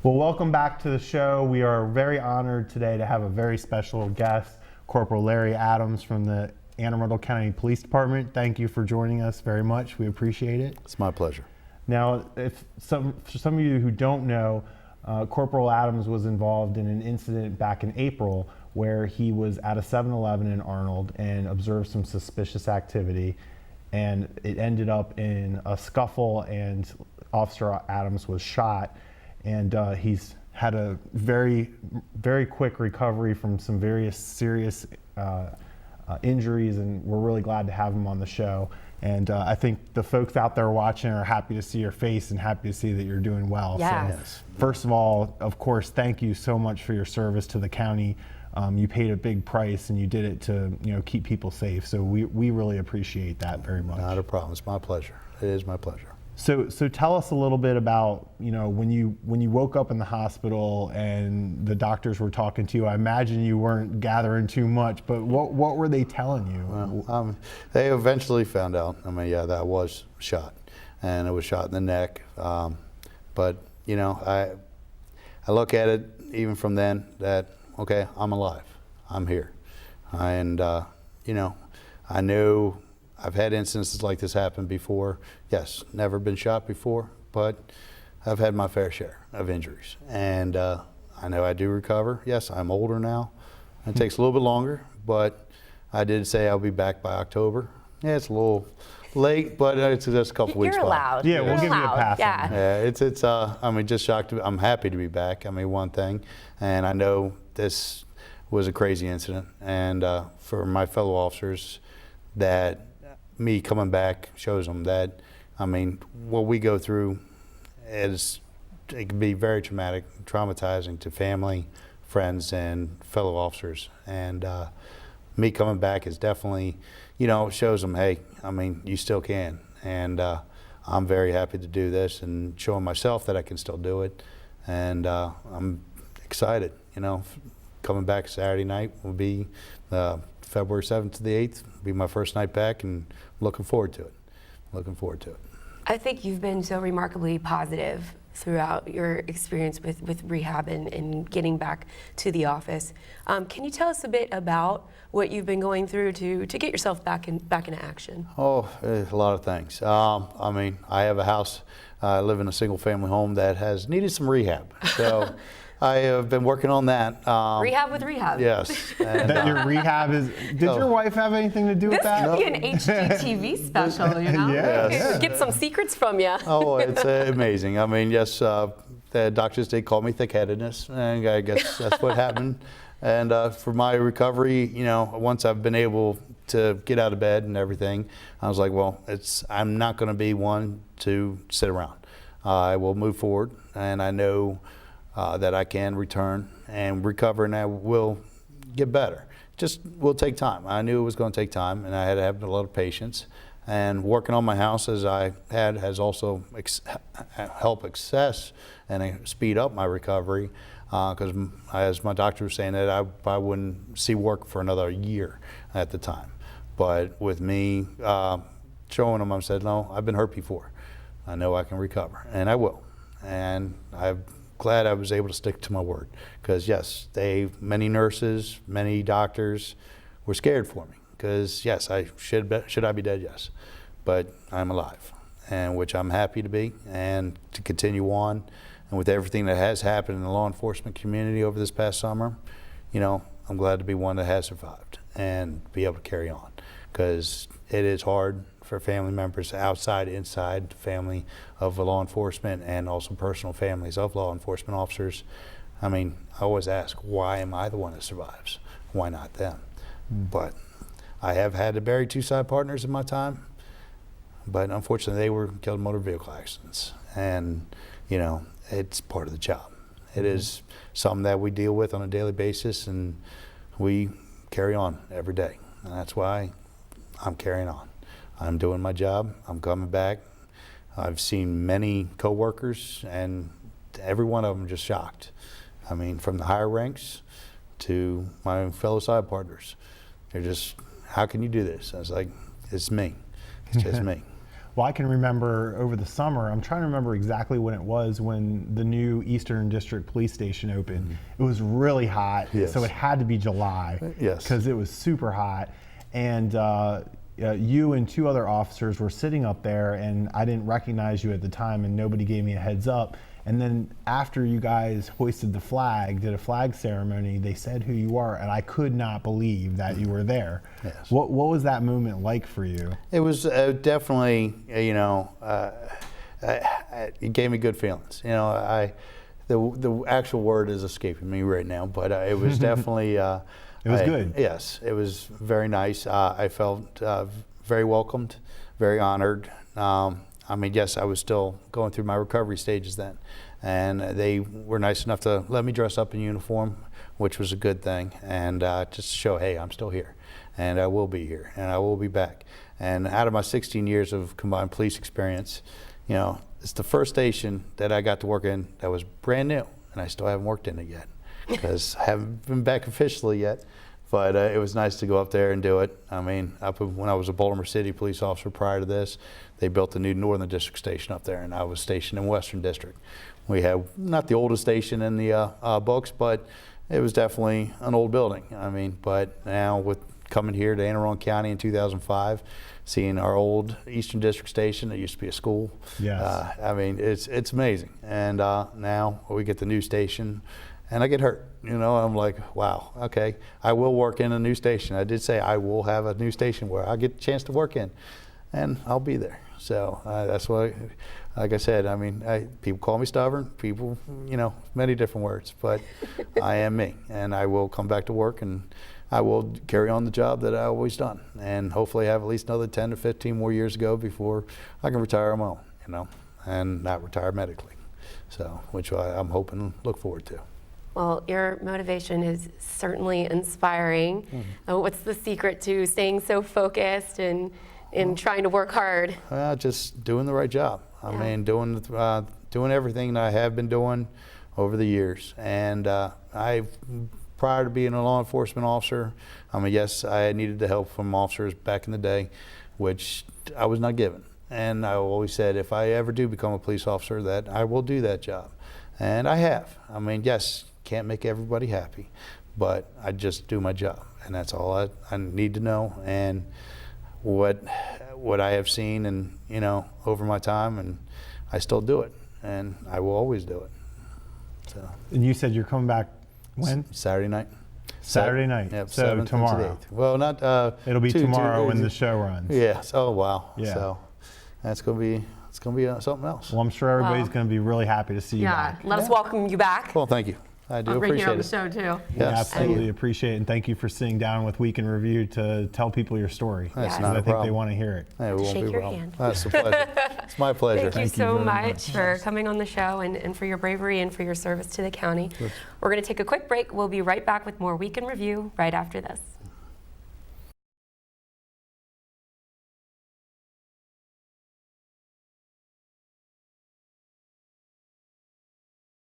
Well, welcome back to the show. We are very honored today to have a very special guest, Corporal Larry Adams from the Anne Arundel County Police Department. Thank you for joining us very much. We appreciate it. It's my pleasure. Now, for some of you who don't know, Corporal Adams was involved in an incident back in April where he was at a 7-Eleven in Arnold and observed some suspicious activity, and it ended up in a scuffle and Officer Adams was shot, and he's had a very, very quick recovery from some various serious injuries, and we're really glad to have him on the show. And I think the folks out there watching are happy to see your face and happy to see that you're doing well. Yes. So, first of all, of course, thank you so much for your service to the county. You paid a big price and you did it to keep people safe. So we really appreciate that very much. Not a problem. It's my pleasure. It is my pleasure. So tell us a little bit about when you woke up in the hospital and the doctors were talking to you. I imagine you weren't gathering too much, but what were they telling you? Well, they eventually found out. I mean, yeah, that I was shot, and it was shot in the neck. But I look at it even from then that okay, I'm alive. I'm here, and I knew. I've had instances like this happen before. Yes, never been shot before, but I've had my fair share of injuries. And I know I do recover. Yes, I'm older now. It takes a little bit longer, but I did say I'll be back by October. Yeah, it's a little late, but it's just a couple weeks. You're allowed. Yeah, we'll give you a pass. Yeah. Yeah, I mean, just shocked. I'm happy to be back. I mean, one thing, and I know this was a crazy incident, and for my fellow officers, that me coming back shows them that, I mean, what we go through it can be very traumatic, traumatizing to family, friends, and fellow officers. And me coming back is definitely, shows them, hey, I mean, you still can. And I'm very happy to do this and showing myself that I can still do it. And I'm excited, coming back Saturday night will be February 7th to the 8th, be my first night back, and looking forward to it. I think you've been so remarkably positive throughout your experience with rehab and getting back to the office. Can you tell us a bit about what you've been going through to get yourself back into action? Oh, a lot of things. I mean, I have a house, I live in a single family home that has needed some rehab. So I have been working on that. Rehab with rehab. Yes. And, That your rehab is. Did your wife have anything to do with that? This could be an HGTV special, Yes. Get some secrets from you. Oh, it's amazing. I mean, yes, the doctors did call me thick-headedness, and I guess that's what happened. And for my recovery, once I've been able to get out of bed and everything, I was like, well, I'm not going to be one to sit around. I will move forward, and I know that I can return and recover, and I will get better. Just will take time. I knew it was going to take time, and I had to have a lot of patience. And working on my house as I had has also helped access and speed up my recovery, because as my doctor was saying, that I probably wouldn't see work for another year at the time. But with me showing them, I said, no, I've been hurt before. I know I can recover, and I will. And I'm glad I was able to stick to my word, because yes, many nurses, many doctors were scared for me, because yes, should I be dead? Yes, but I'm alive, and which I'm happy to be, and to continue on. And with everything that has happened in the law enforcement community over this past summer, I'm glad to be one that has survived and be able to carry on, because it is hard for family members outside, inside the family of law enforcement, and also personal families of law enforcement officers. I mean, I always ask, why am I the one that survives? Why not them? But I have had to bury 2 side partners in my time, but unfortunately they were killed in motor vehicle accidents. And, it's part of the job. It is something that we deal with on a daily basis, and we carry on every day. And that's why I'm carrying on. I'm doing my job. I'm coming back. I've seen many coworkers, and every one of them just shocked. I mean, from the higher ranks to my fellow side partners. They're just, how can you do this? I was like, it's me. It's just me. Well, I can remember over the summer, I'm trying to remember exactly when it was when the new Eastern District Police Station opened. It was really hot, Yes. so it had to be July. Yes. Because it was super hot. And you and 2 other officers were sitting up there, and I didn't recognize you at the time, and nobody gave me a heads up. And then after you guys hoisted the flag, did a flag ceremony, they said who you are, and I could not believe that you were there. Yes. What was that moment like for you? It was definitely, it gave me good feelings. The actual word is escaping me right now, but it was definitely. It was good. Yes, it was very nice. I felt very welcomed, very honored. Yes, I was still going through my recovery stages then, and they were nice enough to let me dress up in uniform, which was a good thing, and just to show, hey, I'm still here, and I will be here, and I will be back. And out of my 16 years of combined police experience, it's the first station that I got to work in that was brand new, and I still haven't worked in it yet, because I haven't been back officially yet. But it was nice to go up there and do it. When I was a Baltimore City police officer prior to this, they built a new Northern District station up there, and I was stationed in Western District. We have not the oldest station in the books, but it was definitely an old building. But now with coming here to Anne Arundel County in 2005, seeing our old Eastern District station that used to be a school, Yes. It's amazing. And now we get the new station. And I get hurt, I'm like, wow, okay, I will work in a new station. I did say I will have a new station where I get a chance to work in, and I'll be there. So that's why, like I said, people call me stubborn, people, many different words, but I am me, and I will come back to work, and I will carry on the job that I've always done, and hopefully have at least another 10 to 15 more years to go before I can retire on my own, and not retire medically. So, which I'm hoping and look forward to. Well, your motivation is certainly inspiring. What's the secret to staying so focused and trying to work hard? Just doing the right job. Doing everything that I have been doing over the years. And prior to being a law enforcement officer, yes, I needed the help from officers back in the day, which I was not given. And I always said, if I ever do become a police officer, that I will do that job. And I have. Yes, can't make everybody happy, but I just do my job, and that's all I need to know. And what I have seen, and over my time, and I still do it, and I will always do it. So. And you said you're coming back when? Saturday night. Saturday night. Yep, so 7th tomorrow. and 8th. Well, not. It'll be tomorrow when the show runs. Yes. Oh wow. Yeah. So that's gonna be. It's gonna be something else. Well, I'm sure everybody's Wow. going to be really happy to see you back. Let us welcome you back. Well, thank you. I do Right here appreciate on the it. show too. We Yes. absolutely appreciate it, and thank you for sitting down with Week in Review to tell people your story. That's Yes. not I a think they problem. want to hear it. Hey, it won't Shake be a your problem. hand. That's a pleasure. It's my pleasure. Thank you Thank you so very much much. for coming on the show and for your bravery and for your service to the county. We're going to take a quick break. We'll be right back with more Week in Review right after this.